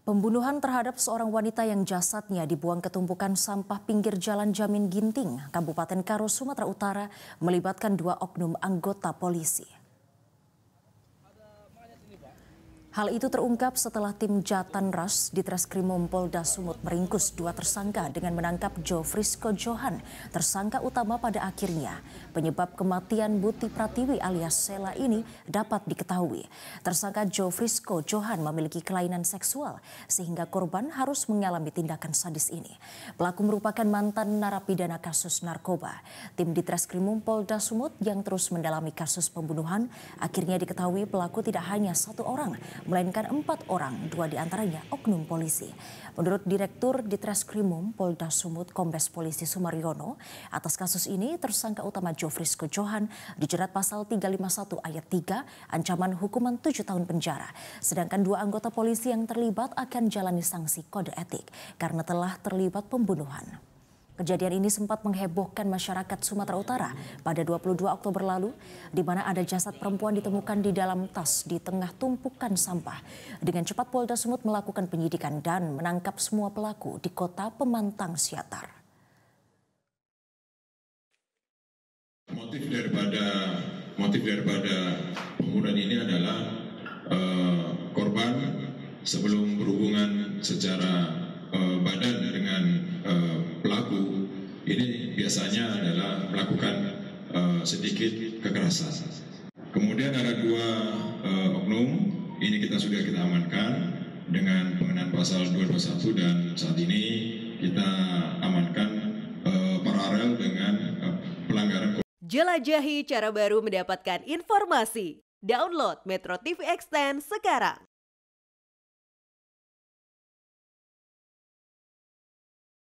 Pembunuhan terhadap seorang wanita yang jasadnya dibuang ke tumpukan sampah pinggir Jalan Jamin Ginting, Kabupaten Karo, Sumatera Utara, melibatkan 2 oknum anggota polisi. Hal itu terungkap setelah tim Jatanras di Treskrimum Polda Sumut meringkus 2 tersangka dengan menangkap Jofrisco Johan, tersangka utama pada akhirnya. Penyebab kematian Buti Pratiwi alias Sela ini dapat diketahui. Tersangka Jofrisco Johan memiliki kelainan seksual sehingga korban harus mengalami tindakan sadis ini. Pelaku merupakan mantan narapidana kasus narkoba. Tim di Treskrimum Polda Sumut yang terus mendalami kasus pembunuhan akhirnya diketahui pelaku tidak hanya 1 orang, melainkan 4 orang, 2 diantaranya oknum polisi. Menurut Direktur di Treskrimum Polda Sumut Kombes Polisi Sumaryono, atas kasus ini tersangka utama Jofrisco Johan dijerat pasal 351 ayat 3, ancaman hukuman 7 tahun penjara. Sedangkan 2 anggota polisi yang terlibat akan jalani sanksi kode etik karena telah terlibat pembunuhan. Kejadian ini sempat menghebohkan masyarakat Sumatera Utara pada 22 Oktober lalu, di mana ada jasad perempuan ditemukan di dalam tas di tengah tumpukan sampah. Dengan cepat Polda Sumut melakukan penyidikan dan menangkap semua pelaku di kota Pemantang Siatar. Motif daripada pembunuhan ini adalah korban sebelum berhubungan secara badan dengan pelaku ini biasanya adalah melakukan sedikit kekerasan. Kemudian ada 2 oknum, ini kita amankan dengan pengenaan pasal 221 dan saat ini kita amankan paralel dengan pelanggaran. Jelajahi cara baru mendapatkan informasi. Download Metro TV Extend sekarang.